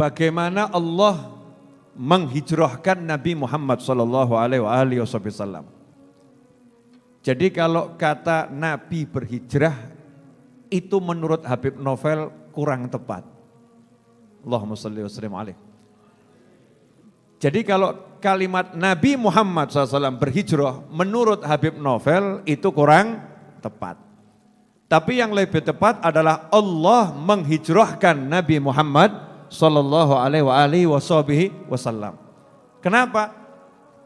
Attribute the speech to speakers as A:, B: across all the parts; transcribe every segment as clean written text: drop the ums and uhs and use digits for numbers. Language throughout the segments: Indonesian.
A: bagaimana Allah menghijrahkan Nabi Muhammad SAW. Jadi kalau kata Nabi berhijrah itu menurut Habib Novel kurang tepat. Allahumma shalli wa sallim alaih. Jadi kalau kalimat Nabi Muhammad SAW berhijrah menurut Habib Novel itu kurang tepat. Tapi yang lebih tepat adalah Allah menghijrahkan Nabi Muhammad SAW. Kenapa?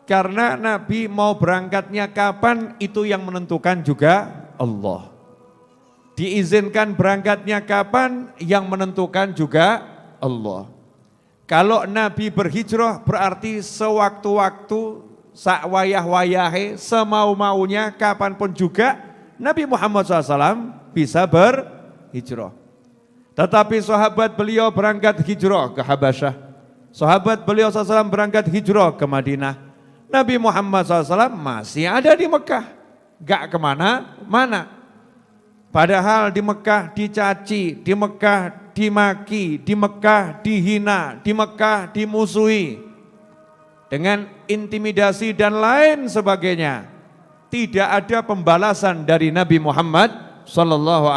A: Karena Nabi mau berangkatnya kapan itu yang menentukan juga Allah. Diizinkan berangkatnya kapan yang menentukan juga Allah. Kalau Nabi berhijrah berarti sewaktu-waktu, sakwayah-wayahe, semau-maunya, kapanpun juga Nabi Muhammad SAW bisa berhijrah. Tetapi sahabat beliau berangkat hijrah ke Habasyah. Sahabat beliau SAW berangkat hijrah ke Madinah. Nabi Muhammad SAW masih ada di Mekah, gak kemana-mana. Padahal di Mekah dicaci, di Mekah dimaki, di Mekah dihina, di Mekah dimusuhi. Dengan intimidasi dan lain sebagainya. Tidak ada pembalasan dari Nabi Muhammad SAW.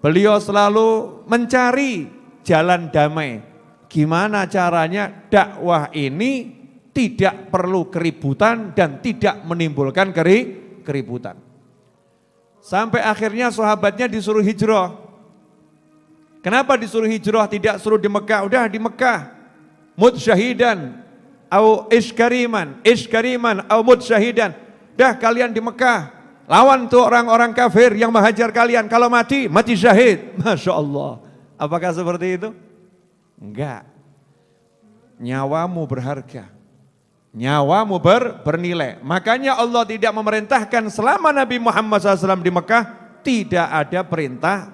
A: Beliau selalu mencari jalan damai. Gimana caranya dakwah ini tidak perlu keributan dan tidak menimbulkan keributan. Sampai akhirnya sahabatnya disuruh hijrah. Kenapa disuruh hijrah, tidak suruh di Mekah? Udah di Mekah. Mut syahidan au iskariman au mut syahidan. Dah kalian di Mekah. Lawan tuh orang-orang kafir yang menghajar kalian. Kalau mati, mati syahid. Masya Allah. Apakah seperti itu? Enggak. Nyawamu berharga. Nyawamu bernilai. Makanya Allah tidak memerintahkan selama Nabi Muhammad SAW di Mekah tidak ada perintah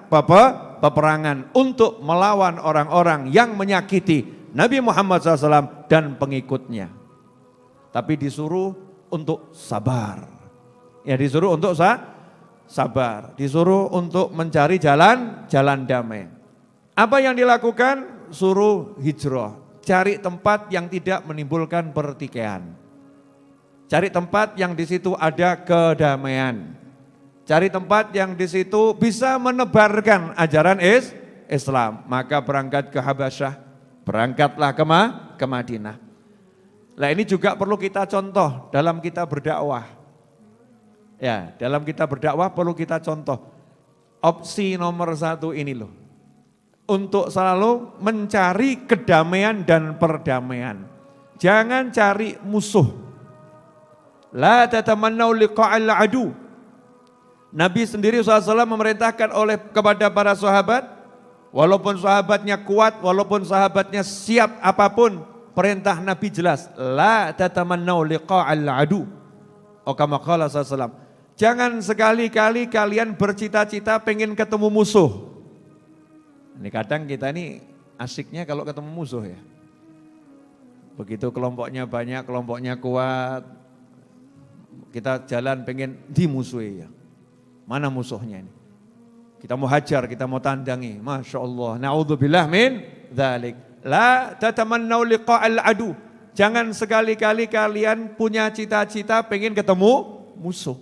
A: peperangan untuk melawan orang-orang yang menyakiti Nabi Muhammad SAW dan pengikutnya. Tapi disuruh untuk sabar. Ya disuruh untuk sabar. Disuruh untuk mencari jalan damai. Apa yang dilakukan? Suruh hijrah. Cari tempat yang tidak menimbulkan pertikaian. Cari tempat yang di situ ada kedamaian. Cari tempat yang di situ bisa menebarkan ajaran Islam. Maka berangkat ke Habasyah, berangkatlah ke Madinah. Nah ini juga perlu kita contoh dalam kita berdakwah. Ya, dalam kita berdakwah perlu kita contoh. Opsi nomor 1 ini loh. Untuk selalu mencari kedamaian dan perdamaian. Jangan cari musuh. La tatamannau liqa'al adu. Nabi sendiri SAW memerintahkan kepada para sahabat, walaupun sahabatnya kuat, walaupun sahabatnya siap apapun, perintah Nabi jelas. La tatamannau liqa'al adu. Kama qala SAW. Jangan sekali-kali kalian bercita-cita pengen ketemu musuh. Ini kadang kita ini asiknya kalau ketemu musuh ya. Begitu kelompoknya banyak, kelompoknya kuat, kita jalan pengen dimusuhi ya. Mana musuhnya ini? Kita mau hajar, kita mau tandangi. Masya Allah, na'udzubillah min dzalik. La tatamannau liqa'al adu. Jangan sekali-kali kalian punya cita-cita pengen ketemu musuh.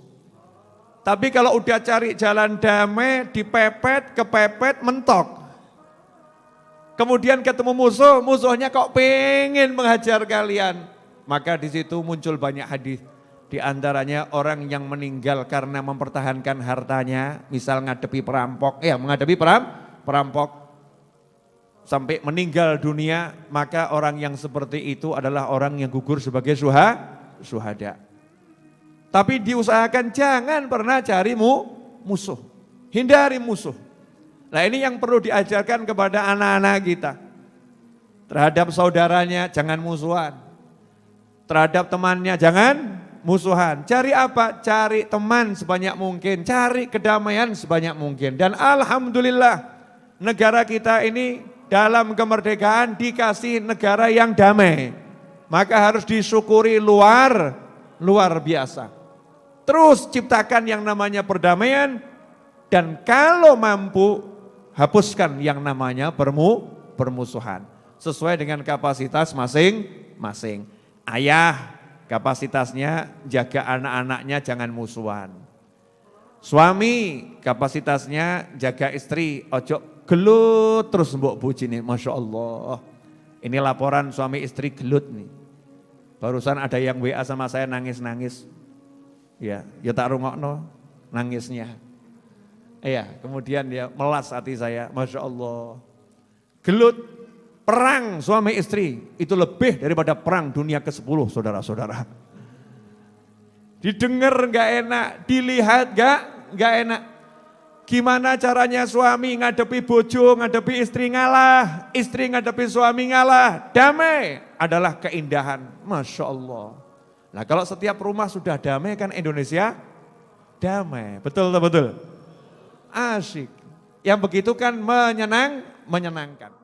A: Tapi kalau udah cari jalan damai, dipepet, kepepet, mentok. Kemudian ketemu musuh, musuhnya kok pengen menghajar kalian. Maka di situ muncul banyak hadis. Di antaranya orang yang meninggal karena mempertahankan hartanya, misal menghadapi perampok sampai meninggal dunia, maka orang yang seperti itu adalah orang yang gugur sebagai syuhada. Tapi diusahakan jangan pernah cari musuh. Hindari musuh. Nah ini yang perlu diajarkan kepada anak-anak kita. Terhadap saudaranya jangan musuhan. Terhadap temannya jangan musuhan. Cari apa? Cari teman sebanyak mungkin. Cari kedamaian sebanyak mungkin. Dan alhamdulillah negara kita ini dalam kemerdekaan dikasih negara yang damai. Maka harus disyukuri luar biasa. Terus ciptakan yang namanya perdamaian. Dan kalau mampu hapuskan yang namanya permusuhan. Sesuai dengan kapasitas masing-masing. Ayah kapasitasnya jaga anak-anaknya jangan musuhan. Suami kapasitasnya jaga istri, ojo gelut terus mbok bojine, Masya Allah. Ini laporan suami istri gelut nih. Barusan ada yang WA sama saya nangis-nangis. Ya tak rungokno nangisnya. Iya, kemudian ya melas hati saya, Masya Allah. Gelut, perang suami istri, itu lebih daripada perang dunia ke-10 saudara-saudara. Didengar gak enak, dilihat gak enak. Gimana caranya suami ngadepi bojo, ngadepi istri ngalah, istri ngadepi suami ngalah, damai adalah keindahan, Masya Allah. Nah kalau setiap rumah sudah damai kan Indonesia damai, betul. Asyik. Yang begitu kan menyenangkan.